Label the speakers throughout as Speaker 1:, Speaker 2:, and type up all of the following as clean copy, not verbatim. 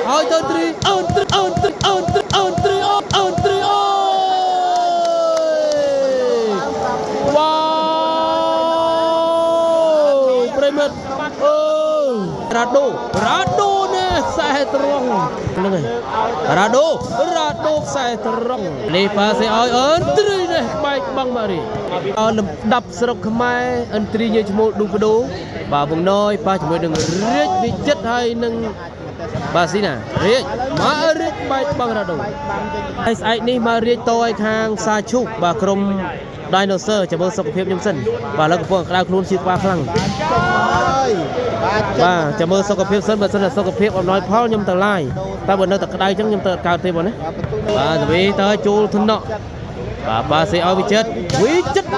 Speaker 1: ហើយទៅត្រីអូនត្រីអូនត្រីអូនត្រីអូនត្រីអូនត្រីអូវ៉ាវប្រិមិត្តអើយរ៉ាដូនេះខ្សែត្រង់ហ្នឹងហើយរ៉ាដូខ្សែត្រង់នេះប៉ាសេឲ្យអូនត្រីនេះបែកបង់ម៉ារីអនលំដាប់ស្រុកខ្មែរអិនត្រីញើឈ្មោះឌូបដូបាទវងណយប៉ាជាមួយនឹងរាជវិចិត្រហើយនឹងបាទស៊ីណារាជម៉ារីកបែកបង់រ៉ាដូហើយស្អែកនេះម៉ារីកតឲ្យខាងសាឈូកបាទក្រុម Dinosaur ចាំមើលសុខភាពខ្ញុំសិនបាទលើកកំពុងក្តៅខ្លួនជាក្បាលខ្លាំងបាទចាំមើលសុខភាពសិនបើសិនតែសុខភាពអំណោយផលខ្ញុំទៅឡាយតែបើនៅតែក្តៅអញ្ចឹងខ្ញុំទៅកើតទេបងណាបាទទៅវិញទៅចូលធនៈបាទប៉ាសេឲ្យវិចិត្រ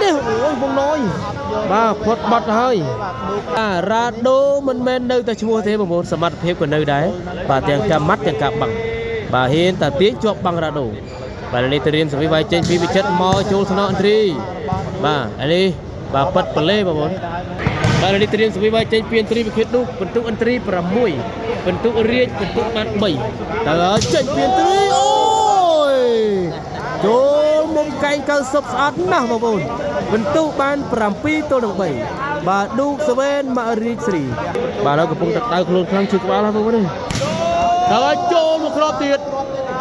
Speaker 1: នេះអូយបងណយបាទផុតបាត់ហើយរ៉ាដូមិនមែននៅតែឈ្មោះទេបងប្អូនសមត្ថភាពក៏នៅដែរបាទទាំងចាំម៉ាត់ទាំងកាប់បាំងបាទហ៊ានតែទាញជាប់បាំងរ៉ាដូបាទនេះទៅរៀនសវិវាយចេញពីវិចិត្រមកចូលថ្នាក់អន្ត្រីបាទនេះបាទប៉ិតប៉លេបងប្អូនបាទនេះទៅរៀនសវិវាយចេញពីអន្ត្រីវិខេតឌូបន្ទុកអន្ត្រី6បន្ទុករាជបន្ទុកបាន3តើចេញពីអន្ត្រីអូយចូលមុំកែង90ស្អាតណាស់បងប្អូនបន្ទុកបាន7ទល់នឹង3បាទឌូសវែនម៉ារីកស្រីបាទហើយកំពុងតែក្តៅខ្លួនខ្លាំងជឿក្បាលហើយបងប្អូនតើចូលមកគ្រាប់ទៀត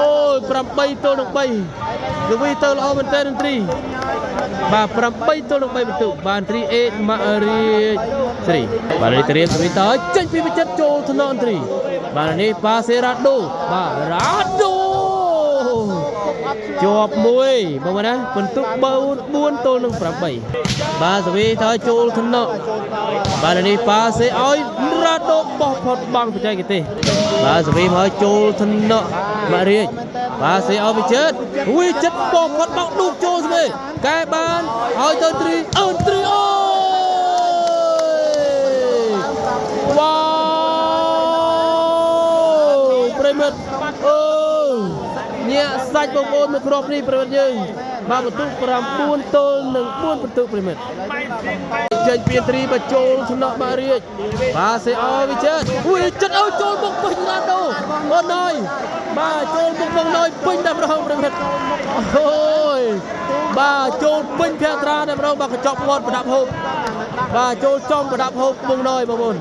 Speaker 1: អូយ8ទល់នឹង3គឺវាទៅល្អមែនតើអន្ត្រីបាទ8ទល់នឹង3បន្ទុកបានត្រីអេម៉ារីកស្រីបាទនេះទៅរៀនសវិតើចេញពីវិចិត្រចូលថ្នាក់អន្ត្រីបាទនេះប៉ាសេរ៉ាដូបាទរ៉ាដូជាប់មួយបងប្អូនណាបន្ទុក4ទល់នឹង8បាទសវីទៅចូលថ្នាក់បាទនេះប៉ាសេឲ្យរ៉ាដូបោះផុតបាំងបច្ចេកទេសបាទសវីមកចូលថ្នាក់ម៉ារីកបាទសេឲ្យវិចិត្របោះផុតបាំងឌូបចូលស្មេកែបានឲ្យទៅត្រីអូនត្រីអូវ៉ាវប្រិមិត្តអើញាក់សាច់បងប្អូនមួយគ្រាប់នេះប្រិមិត្តយើងបាទបន្ទុក9ទល់នឹង4បន្ទុកប្រិមិត្តចេញពីត្រីបញ្ចូលថ្នាក់ម៉ារីកបាទសេអវិចិត្រឲ្យចូលមុខពេញរ៉ាដូអូនអើយបាទចូលមុខបងណយពេញតែម្ដងប្រិមិត្តអូយបាទចូលពេញភក្ត្រាតែម្ដងបាទកញ្ចក់មាត់ប្រដាប់ហូបបាទចូលចំប្រដាប់ហូបបងណយបងប្អូន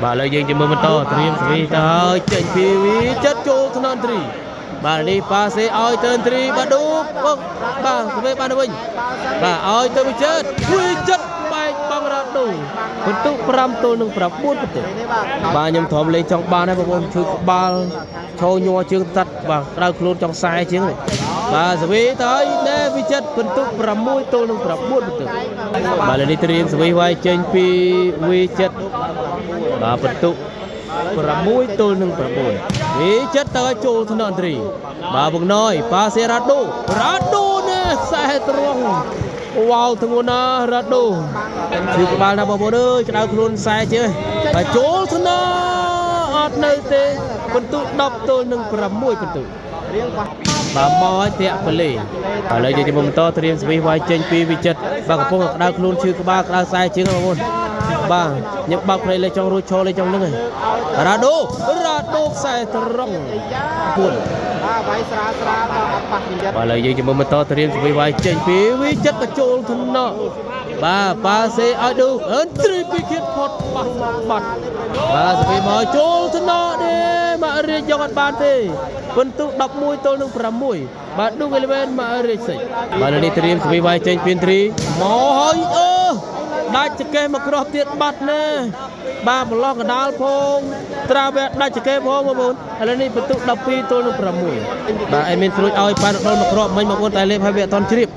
Speaker 1: បាទឥឡូវយើងចាំមើលបន្តត្រៀមសវីទៅហើយចេញពីវិចិត្រចូលថ្នាក់ត្រីបាទនេះប៉ាសេឲ្យទៅត្រីបាទឌូបាទទៅវិញបានទៅវិញបាទឲ្យទៅវិចិត្របែកបង់រ៉ាដូបន្ទុក5ទល់នឹង9បន្ទុកបាទខ្ញុំទ្រាំលេងចង់បានហើយបងប្អូនឈឺក្បាលឈរញ័រជើងតាត់បាទក្តៅខ្លួនចង់ខ្សែជាងបាទសវីទៅហើយណែវិចិត្របន្ទុក6ទល់នឹង9បន្ទុកបាទនេះត្រៀមសវីវាយចេញពីវិចិត្របាទបន្ទុក6ទល់នឹង9វិចិត្រទៅចូលថ្នាក់អន្ត្រីបាទវងណយប៉ាសេរ៉ាដូនេះខ្សែត្រង់វ៉ាវធ្ងន់ណាស់រ៉ាដូជឿក្បាលណាបងប្អូនអើយក្តៅខ្លួនខ្សែជាងបាទចូលថ្នាក់អត់នៅទេបន្ទុក10ទល់នឹង6បន្ទុកបាទមកឲ្យធាក់បលីឥឡូវយើងទៅបន្តត្រៀមសវិវាយចេញពីវិចិត្របាទកំពុងក្តៅខ្លួនឈឺក្បាលក្តៅខ្សែជាងបងប្អូនបាទខ្ញុំបើកភ្នែកលេចចង់រួចឈរលេចចង់ហ្នឹងហើយរ៉ាដូខ្សែត្រង់4បាទវាយស្រាលបាទអត់ប៉ះវិចិត្របាទឥឡូវយើងចាំមើលបន្តត្រៀមសវិវាយចេញពីវិចិត្របញ្ចូលថ្នាក់បាទប៉ាសេឲ្យឌូអឺត្រីពីគៀតផុតបាត់បាទសវិមកចូលថ្នាក់នេះម៉ារីកយកអត់បានទេបន្ទុក11ទល់នឹង6បាទឌូ11ម៉ារីកសិចបាទនេះត្រៀមសវិវាយចេញពីត្រីមកហើយដាច់ចកេះមកគ្រាប់ទៀតបាត់ណែបាទប្រឡោះកដាលផងត្រាវែដាច់ចកេះផងបងប្អូនឥឡូវនេះបន្ទុក12ទល់នឹង6បាទអេមានស្រួយឲ្យប៉ែនដល់មកគ្រាប់មិញបងប្អូនតែលេបហើយវាអត់តន់ជ្រាប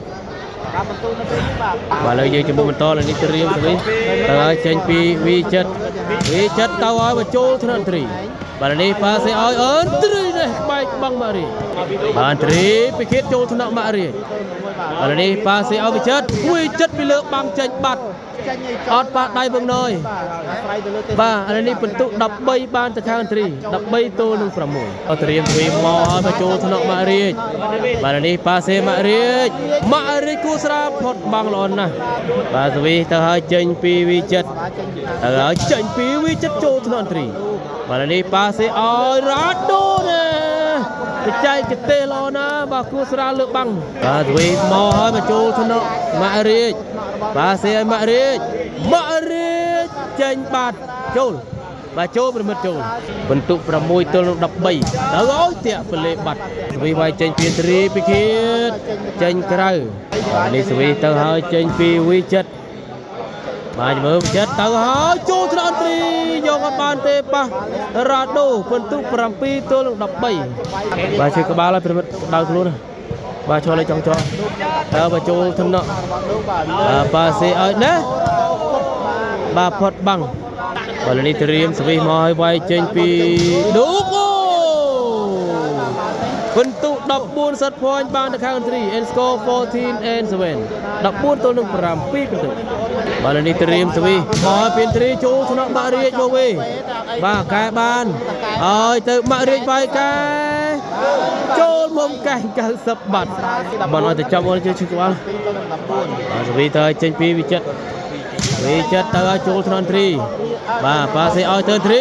Speaker 1: បាទឥឡូវយើងជាមួយបន្តឥឡូវនេះត្រៀមទៅហើយចេញពីវិចិត្រទៅឲ្យបញ្ចូលថ្នាក់ត្រីបាទនេះប៉ាសេឲ្យអឺត្រីនេះបែកបង់ម៉ារីបាទត្រីពីគិតចូលថ្នាក់ម៉ារីឥឡូវនេះប៉ាសេឲ្យវិចិត្រពីលើបាំងចេញបាត់ អត់ប៉ះដៃបងណយបាទឥឡូវនេះពិន្ទុ13បានទៅខាងត្រី13ទល់នឹង6អត់ត្រៀមទ្វីមកហើយបញ្ចូលថ្នាក់ម៉ាក់រាជបាទនេះប៉ាសេម៉ាក់រាជគូស្រាផុតបាំងល្អណាស់បាទទ្វីទៅហើយចេញពី V7 ទៅហើយចេញពី V7 ចូលថ្នាក់ត្រីបាទនេះប៉ាសេឲ្យរ៉ាដូណាបច្ចេកទេសល្អណាស់បាទគូស្រាលើកបាំងបាទទ្វីមកហើយបញ្ចូលថ្នាក់ម៉ាក់រាជប៉ាសេឲ្យម៉ាក់រាជចេញបាត់ចូលបាទចូលប្រមិត្តចូលបន្ទុក6ទល់នឹង13ទៅឲ្យតាក់ពលេបាត់ស្វីវាយចេញពីត្រីពីខៀតចេញក្រៅនេះស្វីទៅហើយចេញពី V7 បាទមើលចិត្តទៅហើយចូលថ្នាក់ត្រីយកអត់បានទេប៉ះរ៉ាដូបន្ទុក7ទល់នឹង13បាទជួយក្បាលឲ្យប្រមិត្តដៅខ្លួនបាទឈរលេចចង់ចោលទៅបញ្ចូលថ្នាក់ប៉ាសេឲ្យណាបាទផុតបាំងបាទនេះត្រៀមស្វីមកឲ្យវាយចេញពីឌូកូបន្ទុក14 set point បានទៅខាងត្រី and score 14 and 7 14ទល់នឹង7បន្ទុកបាទនេះត្រៀមស្វីមកឲ្យពីត្រីចូលថ្នាក់ម៉ាក់រាជមកវិញបាទកែបានឲ្យទៅម៉ាក់រាជវាយកែចូលមុំកែ90បាត់បានឲ្យទៅចាប់អូនជួយឈឺក្បាលបាទស្វីទៅចេញពីវិចិត្រទៅឲ្យចូលថ្នាក់ត្រីបាទប៉ាសេឲ្យទៅត្រី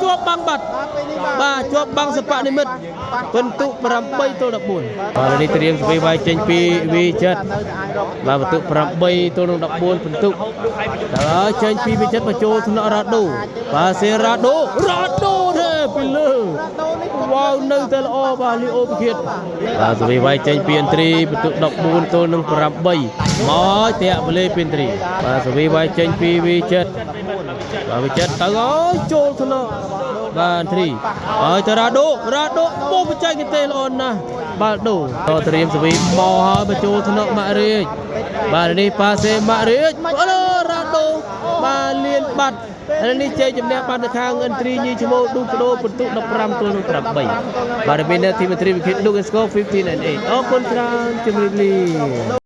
Speaker 1: ជាប់បាំងបាត់បាទជាប់បាំងសបនិមិត្តបន្ទុក8ទល់14បាទនេះត្រៀមស្វីវាយចេញពី V7 បាទបន្ទុក8ទល់នឹង14បន្ទុកទៅឲ្យចេញពី V7 បញ្ចូលថ្នាក់រ៉ាដូបាទសេរ៉ាដូទេពីលើវ៉ាវនៅតែល្អបាទលីអូពិឃាតបាទស្វីវាយចេញពីអន្ត្រីបន្ទុក14ទល់នឹង8មកតាក់វលេពីអន្ត្រីបាទស្វីវាយចេញពី V7 បាទ V7 ទៅឲ្យចូលថ្នាក់បាទអន្ត្រីឲ្យទៅរ៉ាដូបោះបច្ចេកទេសល្អណាស់បាទដូតត្រៀមស្វីមកហើយបញ្ចូលថ្នាក់ម៉ាក់រាជបាទនេះប៉ាសេម៉ាក់រាជរ៉ាដូបាទលៀនបាត់ឥឡូវនេះជ័យជំនះបានទៅខាងអន្ត្រីញីឈ្មោះឌូកដោបន្ទុក15ទល់នឹង8បាទមានទីមន្ត្រីវិគិតឌូកស្កូ15 and 8អរគុណច្រើនជម្រាបលា